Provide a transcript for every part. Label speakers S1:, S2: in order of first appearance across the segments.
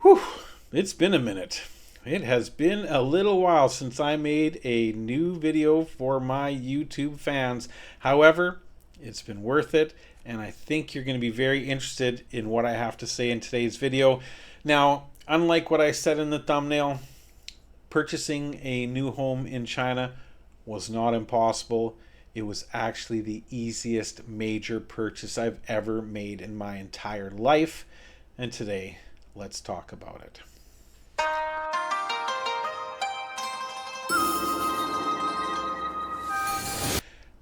S1: Whew, it's been a minute. It has been a little while since I made a new video for my YouTube fans. However, it's been worth it, and I think you're going to be very interested in what I have to say in today's video. Now, unlike what I said in the thumbnail, purchasing a new home in China was not impossible. It was actually the easiest major purchase I've ever made in my entire life. And today, let's talk about it.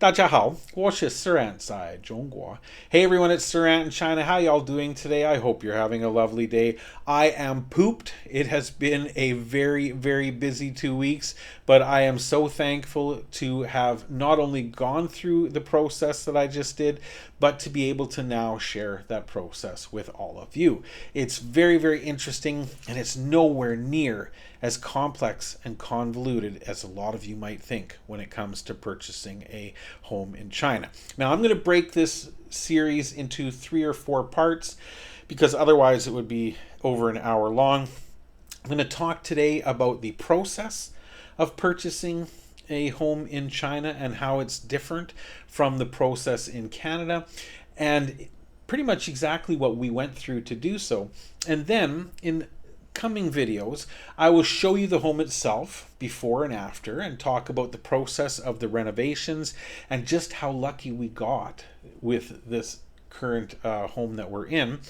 S1: 大家好，我是 Surat 在中国. Hey everyone, it's Surat in China. How y'all doing today? I hope you're having a lovely day. I am pooped. It has been a very, very busy 2 weeks, but I am so thankful to have not only gone through the process that I just did, but to be able to now share that process with all of you. It's very, very interesting, and it's nowhere near as complex and convoluted as a lot of you might think when it comes to purchasing a home in China. Now, I'm going to break this series into 3 or 4 parts because otherwise it would be over an hour long. I'm going to talk today about the process of purchasing a home in China and how it's different from the process in Canada, and pretty much exactly what we went through to do so. And then in coming videos, I will show you the home itself before and after and talk about the process of the renovations and just how lucky we got with this current home that we're in,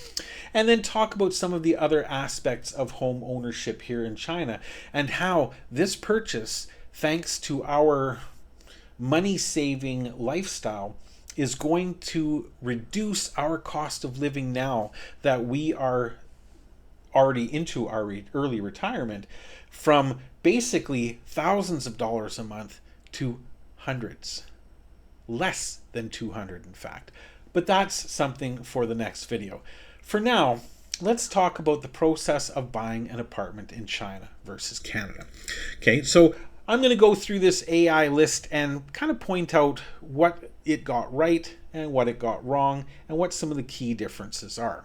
S1: and then talk about some of the other aspects of home ownership here in China and how this purchase, thanks to our money-saving lifestyle, is going to reduce our cost of living now that we are already into our early retirement from basically thousands of dollars a month to hundreds, less than 200 in fact. But that's something for the next video. For now, let's talk about the process of buying an apartment in China versus Canada. Okay, so I'm going to go through this AI list and kind of point out what it got right and what it got wrong and what some of the key differences are.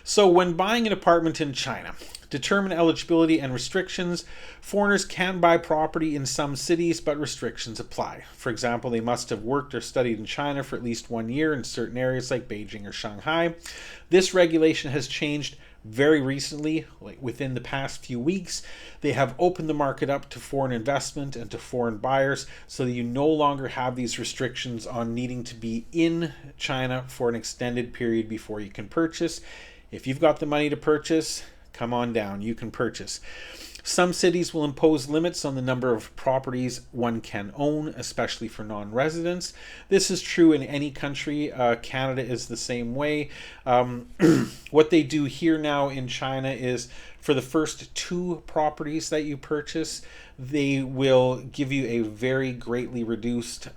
S1: So when buying an apartment in China, determine eligibility and restrictions. Foreigners can buy property in some cities, but restrictions apply. For example, they must have worked or studied in China for at least 1 year in certain areas like Beijing or Shanghai. This regulation has changed very recently, like within the past few weeks. They have opened the market up to foreign investment and to foreign buyers, so that you no longer have these restrictions on needing to be in China for an extended period before you can purchase. If you've got the money to purchase, come on down, you can purchase. Some cities will impose limits on the number of properties one can own, especially for non-residents. This is true in any country. Canada is the same way. What they do here now in China is for the first 2 properties that you purchase, they will give you a very greatly reduced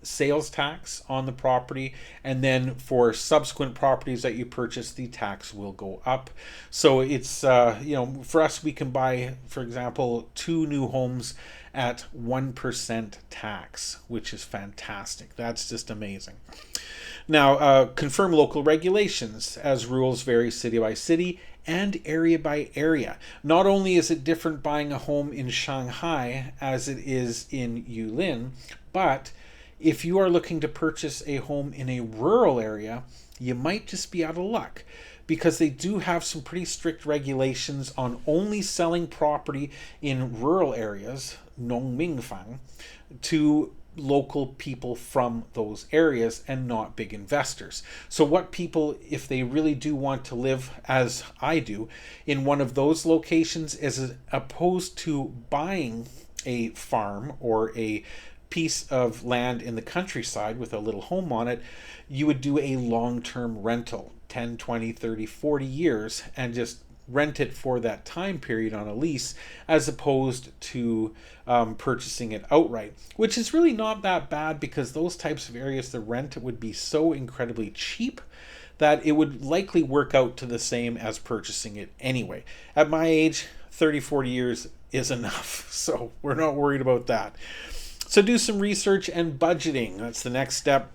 S1: sales tax on the property, and then for subsequent properties that you purchase, the tax will go up. So it's for us, we can buy, for example, 2 new homes at 1% tax, which is fantastic. That's just amazing. Now, confirm local regulations, as rules vary city by city and area by area. Not only is it different buying a home in Shanghai as it is in Yulin, but if you are looking to purchase a home in a rural area, you might just be out of luck, because they do have some pretty strict regulations on only selling property in rural areas, Nongmingfang, to local people from those areas and not big investors. So what people, if they really do want to live, as I do, in one of those locations, as opposed to buying a farm or a piece of land in the countryside with a little home on it, you would do a long-term rental, 10, 20, 30, 40 years, and just rent it for that time period on a lease, as opposed to purchasing it outright, which is really not that bad, because those types of areas, the rent would be so incredibly cheap that it would likely work out to the same as purchasing it anyway. At my age, 30, 40 years is enough, so we're not worried about that. So do some research and budgeting. That's the next step.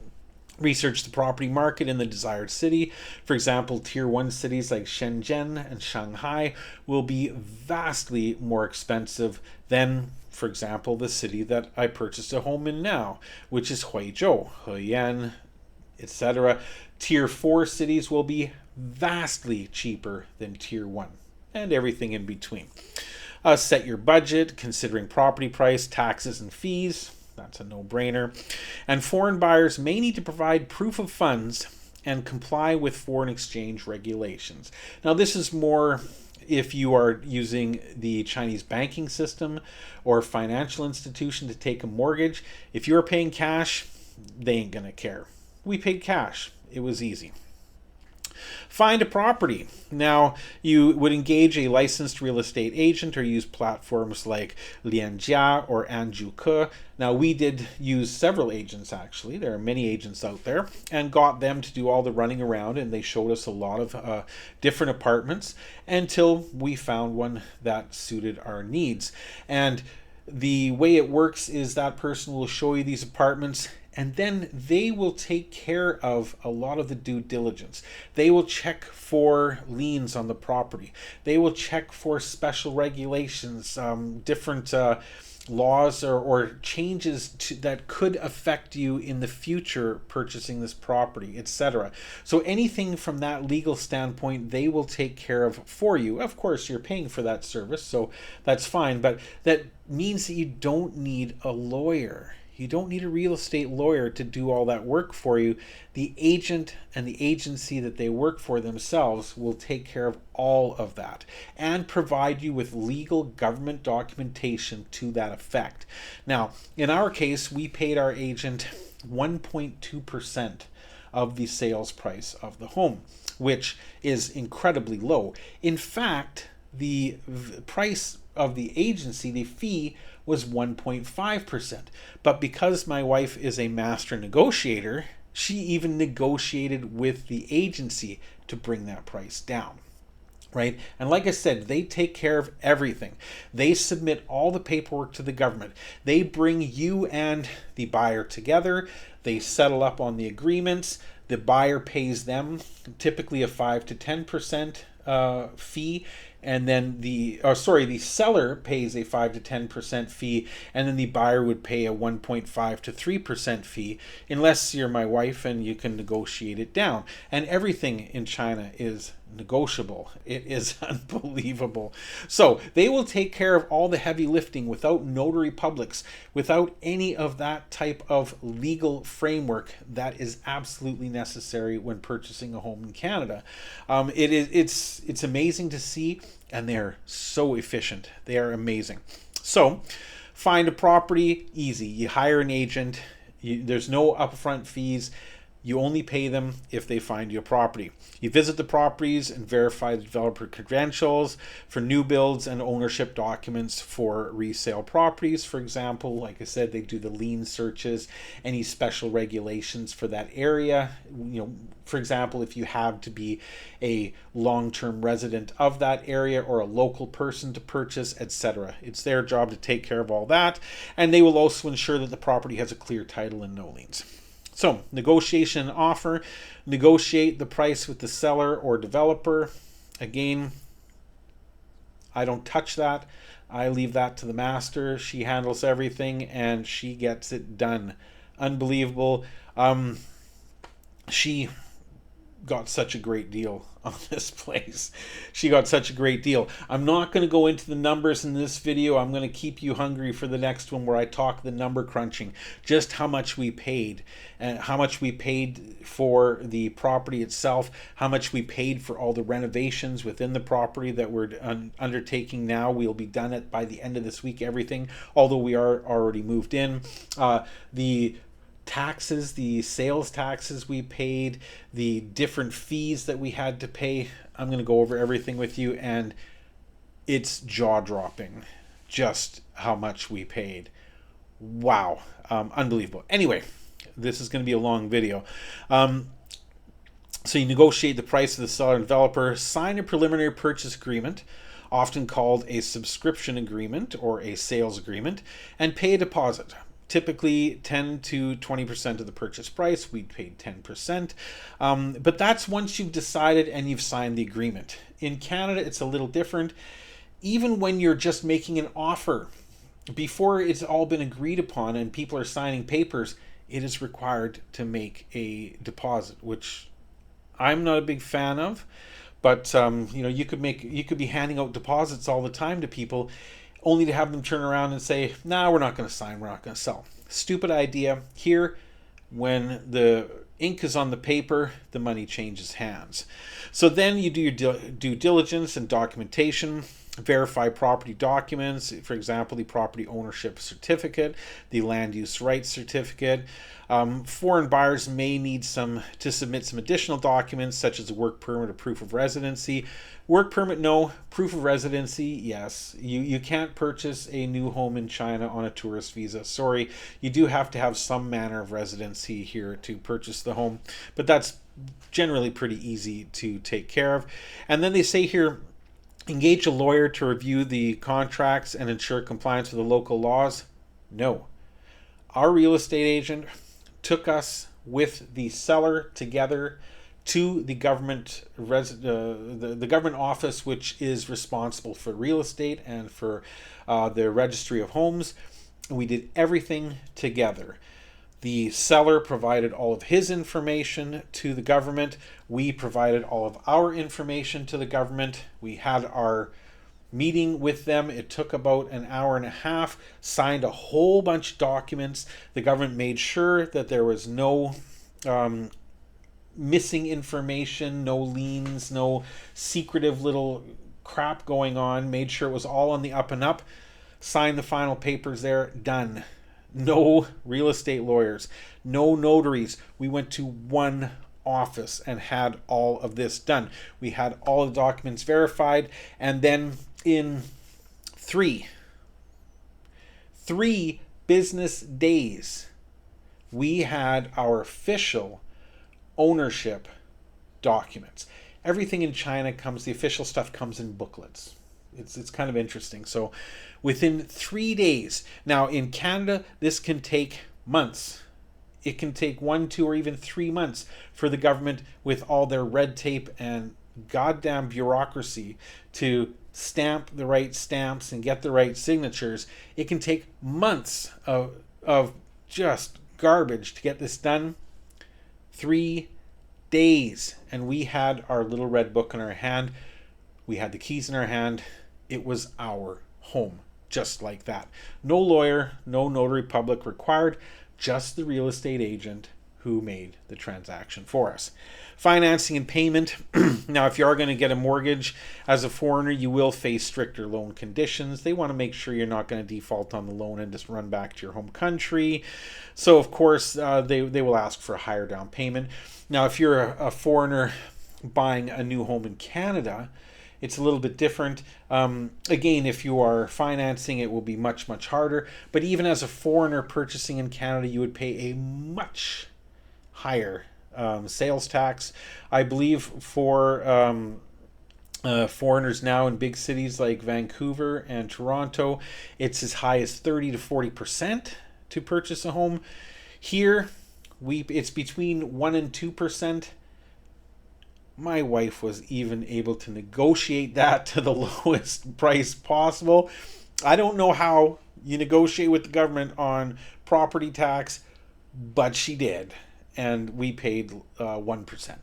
S1: Research the property market in the desired city. For example, tier 1 cities like Shenzhen and Shanghai will be vastly more expensive than, for example, the city that I purchased a home in now, which is Huizhou, Heyuan, etc. Tier 4 cities will be vastly cheaper than tier 1, and everything in between. Set your budget, considering property price, taxes, and fees. That's a no-brainer. And foreign buyers may need to provide proof of funds and comply with foreign exchange regulations. Now, this is more if you are using the Chinese banking system or financial institution to take a mortgage. If you're paying cash, they ain't going to care. We paid cash. It was easy. Find a property. Now, you would engage a licensed real estate agent or use platforms like Lianjia or Anjuke. Now, we did use several agents, actually. There are many agents out there, and got them to do all the running around, and they showed us a lot of different apartments until we found one that suited our needs. And the way it works is that person will show you these apartments, and then they will take care of a lot of the due diligence. They will check for liens on the property. They will check for special regulations, different laws or changes that could affect you in the future purchasing this property, etc. So anything from that legal standpoint, they will take care of for you. Of course, you're paying for that service, so that's fine, but that means that you don't need a lawyer. You don't need a real estate lawyer to do all that work for you. The agent and the agency that they work for themselves will take care of all of that and provide you with legal government documentation to that effect. Now, in our case, we paid our agent 1.2% of the sales price of the home, which is incredibly low. In fact, the price of the agency, the fee, was 1.5%. But because my wife is a master negotiator, she even negotiated with the agency to bring that price down. Right? And like I said, they take care of everything. They submit all the paperwork to the government. They bring you and the buyer together. They settle up on the agreements. The buyer pays them typically a 5 to 10% fee, and then the seller pays a 5 to 10% fee, and then the buyer would pay a 1.5 to 3% fee, unless you're my wife and you can negotiate it down. And everything in China is negotiable. It is unbelievable. So they will take care of all the heavy lifting without notary publics, without any of that type of legal framework that is absolutely necessary when purchasing a home in Canada. It's amazing to see, and they're so efficient. They are amazing. So find a property, easy. You hire an agent. There's no upfront fees. You only pay them if they find you a property. You visit the properties and verify the developer credentials for new builds and ownership documents for resale properties. For example, like I said, they do the lien searches, any special regulations for that area. For example, if you have to be a long-term resident of that area or a local person to purchase, etc. It's their job to take care of all that, and they will also ensure that the property has a clear title and no liens. So, negotiation and offer. Negotiate the price with the seller or developer. Again, I don't touch that. I leave that to the master. She handles everything and she gets it done. Unbelievable. She got such a great deal on this place. She got such a great deal. I'm not going to go into the numbers in this video. I'm going to keep you hungry for the next one where I talk the number crunching, just how much we paid and how much we paid for the property itself, how much we paid for all the renovations within the property that we're undertaking now. We'll be done it by the end of this week, everything, although we are already moved in. The taxes, the sales taxes we paid, the different fees that we had to pay. I'm going to go over everything with you, and it's jaw-dropping just how much we paid. Wow. Unbelievable. Anyway, this is going to be a long video. So you negotiate the price of the seller and developer, sign a preliminary purchase agreement, often called a subscription agreement or a sales agreement, and pay a deposit. typically 10 to 20% of the purchase price. We paid 10%. But that's once you've decided and you've signed the agreement. In Canada, it's a little different. Even when you're just making an offer, before it's all been agreed upon and people are signing papers, it is required to make a deposit, which I'm not a big fan of. But you could be handing out deposits all the time to people, only to have them turn around and say, "Nah, we're not going to sign. We're not going to sell." Stupid idea. Here, when the ink is on the paper, the money changes hands. So then you do your due diligence and documentation, verify property documents, for example, the property ownership certificate, the land use rights certificate. Foreign buyers may need to submit some additional documents such as a work permit or proof of residency. Work permit, no. Proof of residency, yes. You can't purchase a new home in China on a tourist visa. Sorry, you do have to have some manner of residency here to purchase the home, but that's generally pretty easy to take care of. And then they say here, engage a lawyer to review the contracts and ensure compliance with the local laws. No. Our real estate agent took us with the seller together to the government the government office, which is responsible for real estate and for the registry of homes. We did everything together. The seller provided all of his information to the government. We provided all of our information to the government. We had our meeting with them. It took about an hour and a half, signed a whole bunch of documents. The government made sure that there was no missing information, no liens, no secretive little crap going on, made sure it was all on the up and up, signed the final papers there, done. No real estate lawyers, no notaries. We went to one office and had all of this done. We had all the documents verified, and then in three business days, we had our official ownership documents. Everything in China the official stuff comes in booklets. It's kind of interesting. So within 3 days, now in Canada, this can take months. It can take 1, 2, or even 3 months for the government, with all their red tape and goddamn bureaucracy, to stamp the right stamps and get the right signatures. It can take months of just garbage to get this done. 3 days, and we had our little red book in our hand. We had the keys in our hand. It was our home, just like that. No lawyer, no notary public required, just the real estate agent who made the transaction for us. Financing and payment. Now, if you are going to get a mortgage as a foreigner, you will face stricter loan conditions. They want to make sure you're not going to default on the loan and just run back to your home country. So, of course, they will ask for a higher down payment. Now, if you're a foreigner buying a new home in Canada, it's a little bit different. Again, if you are financing, it will be much, much harder. But even as a foreigner purchasing in Canada, you would pay a much higher sales tax. I believe for foreigners now in big cities like Vancouver and Toronto, it's as high as 30 to 40% to purchase a home. Here, it's between 1 and 2%. My wife was even able to negotiate that to the lowest price possible. I don't know how you negotiate with the government on property tax, but she did. And we paid 1%.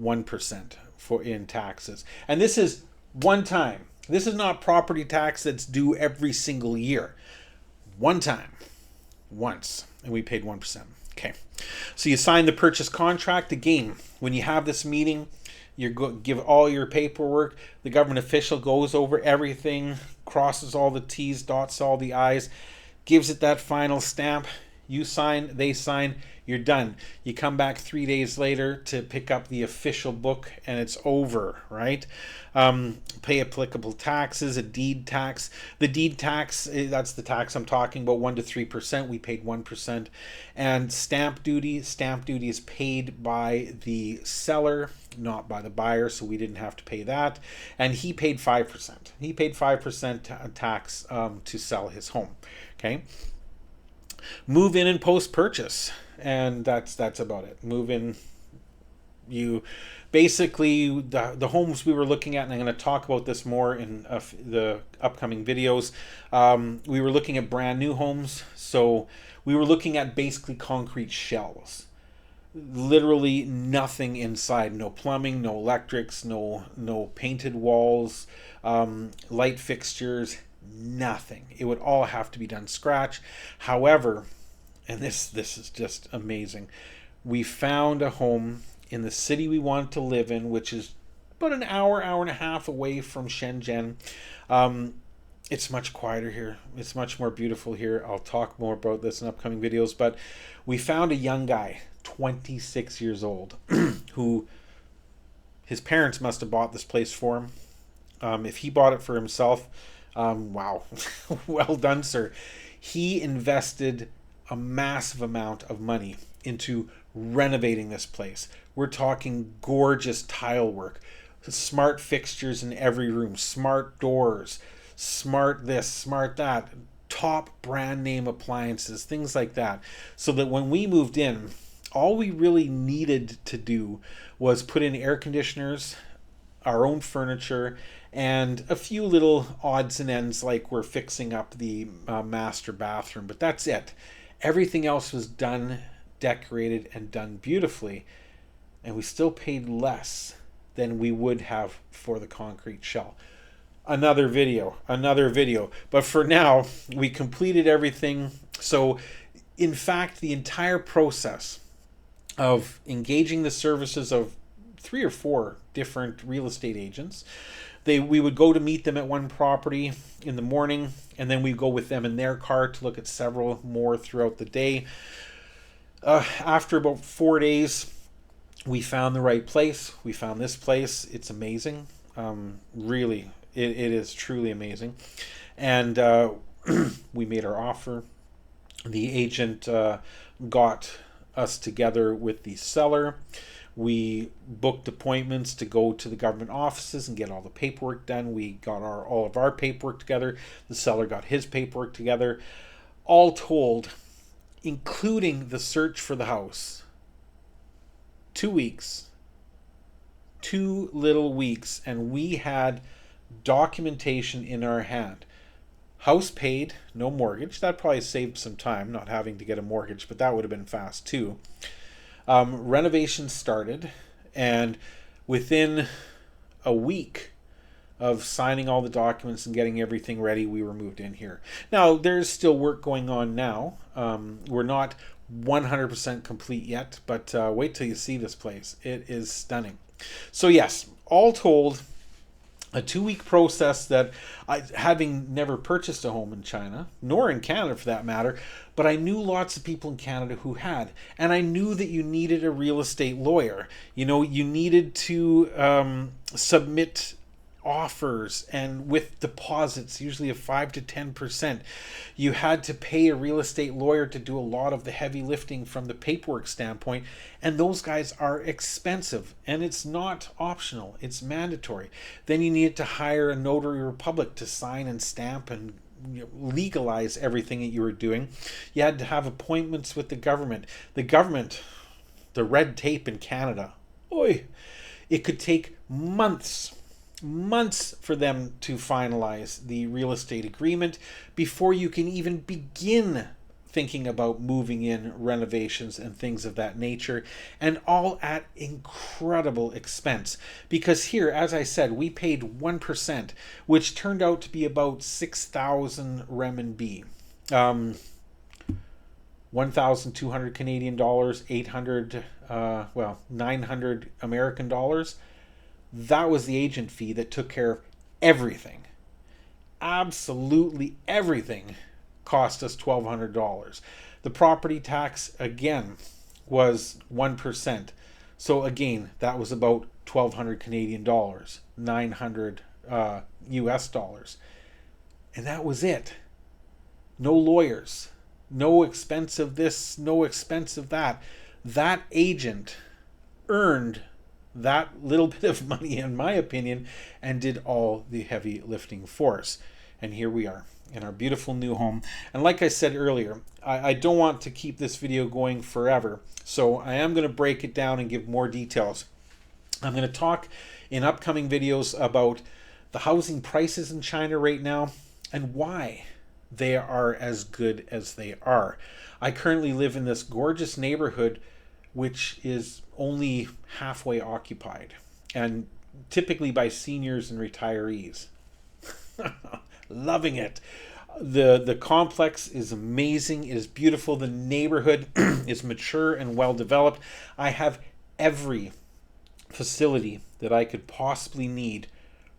S1: 1% in taxes. And this is one time. This is not property tax that's due every single year. One time. Once. And we paid 1%. Okay. So you sign the purchase contract. Again, when you have this meeting, you give all your paperwork. The government official goes over everything, crosses all the T's, dots all the I's, gives it that final stamp. You sign, they sign, you're done. You come back 3 days later to pick up the official book, and it's over, right? Pay applicable taxes, a deed tax. The deed tax, that's the tax I'm talking about, 1 to 3%. We paid 1%. And stamp duty is paid by the seller, not by the buyer, so we didn't have to pay that. And he paid 5%. He paid 5% tax to sell his home, okay? move in and post purchase, and that's about it. Move in, you basically the homes we were looking at, and I'm going to talk about this more in the upcoming videos. We were looking at brand new homes, so we were looking at basically concrete shells, literally nothing inside, no plumbing, no electrics, no painted walls, light fixtures, nothing. It would all have to be done scratch. However, and this is just amazing, we found a home in the city we wanted to live in, which is about an hour and a half away from Shenzhen. It's much quieter here. It's much more beautiful here. I'll talk more about this in upcoming videos, but we found a young guy, 26 years old, who his parents must have bought this place for him. If he bought it for himself, wow, well done, sir. He invested a massive amount of money into renovating this place. We're talking gorgeous tile work, smart fixtures in every room, smart doors, smart this, smart that, top brand name appliances, things like that. So that when we moved in, all we really needed to do was put in air conditioners, our own furniture, and a few little odds and ends, like we're fixing up the master bathroom, but that's it. Everything else was done, decorated, and done beautifully, and we still paid less than we would have for the concrete shell. Another video. But for now, we completed everything. So, in fact, the entire process of engaging the services of 3 or 4 different real estate agents, we would go to meet them at one property in the morning, and then we'd go with them in their car to look at several more throughout the day. After about 4 days, we found the right place. We found this place. It's amazing. Really, it is truly amazing. And we made our offer. The agent got us together with the seller. We booked appointments to go to the government offices and get all the paperwork done. We got all of our paperwork together. The seller got his paperwork together. All told, including the search for the house, 2 weeks. 2 little weeks, and we had documentation in our hand. House paid, no mortgage. That probably saved some time, not having to get a mortgage, but that would have been fast too. Renovations started, and within a week of signing all the documents and getting everything ready, we were moved in here. Now, there's still work going on now. We're not 100% complete yet, but wait till you see this place. It is stunning. So yes, all told, a 2-week process that having never purchased a home in China, nor in Canada for that matter, but I knew lots of people in Canada who had, and I knew that you needed a real estate lawyer. You know, you needed to submit offers, and with deposits usually of 5 to 10%. You had to pay a real estate lawyer to do a lot of the heavy lifting from the paperwork standpoint, and those guys are expensive, and it's not optional, it's mandatory. Then you needed to hire a notary public to sign and stamp and legalize everything that you were doing. You had to have appointments with the government. The red tape in Canada, oy, it could take months for them to finalize the real estate agreement before you can even begin thinking about moving in, renovations, and things of that nature, and all at incredible expense. Because here, as I said, we paid 1%, which turned out to be about 6,000 renminbi. 1,200 Canadian dollars, 900 American dollars. That was the agent fee that took care of everything. Absolutely everything cost us $1,200. The property tax, again, was 1%. So again, that was about 1,200 Canadian dollars, 900 US dollars. And that was it. No lawyers, no expensive this, no expensive that. That agent earned that little bit of money, in my opinion, and did all the heavy lifting for us. And here we are. in our beautiful new home. And like I said earlier, I don't want to keep this video going forever, so I am going to break it down and give more details. I'm going to talk in upcoming videos about the housing prices in China right now and why they are as good as they are. I currently live in this gorgeous neighborhood which is only halfway occupied, and typically by seniors and retirees. Loving it. The complex is amazing, it is beautiful. The neighborhood is mature and well developed. I have every facility that I could possibly need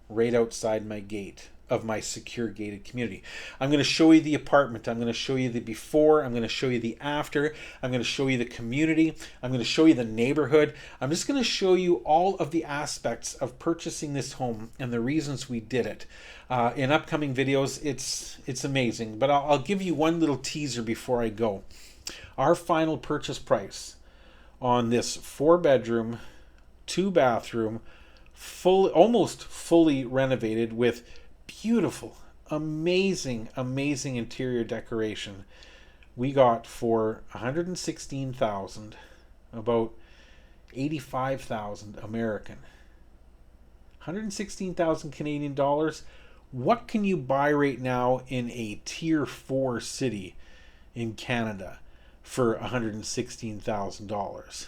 S1: right outside my gate of my secure gated community. I'm going to show you the apartment. I'm going to show you the before. I'm going to show you the after. I'm going to show you the community. I'm going to show you the neighborhood. I'm just going to show you all of the aspects of purchasing this home and the reasons we did it. In upcoming videos, it's amazing. But I'll give you one little teaser before I go. Our final purchase price on this 4-bedroom, 2-bathroom, almost fully renovated with beautiful, amazing interior decoration, we got for 116,000, about 85,000 American. 116,000 Canadian dollars. What can you buy right now in a tier 4 city in Canada for $116,000?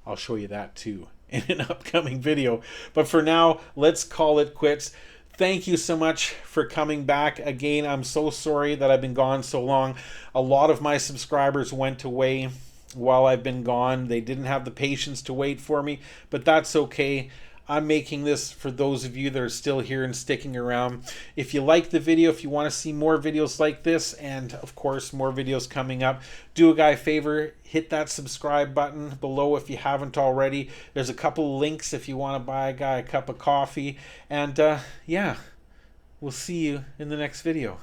S1: I'll show you that too in an upcoming video. But for now, let's call it quits. Thank you so much for coming back again. I'm so sorry that I've been gone so long. A lot of my subscribers went away while I've been gone. They didn't have the patience to wait for me, but that's okay. I'm making this for those of you that are still here and sticking around. If you like the video, if you want to see more videos like this, and of course more videos coming up, do a guy a favor, hit that subscribe button below if you haven't already. There's a couple links if you want to buy a guy a cup of coffee. And yeah, we'll see you in the next video.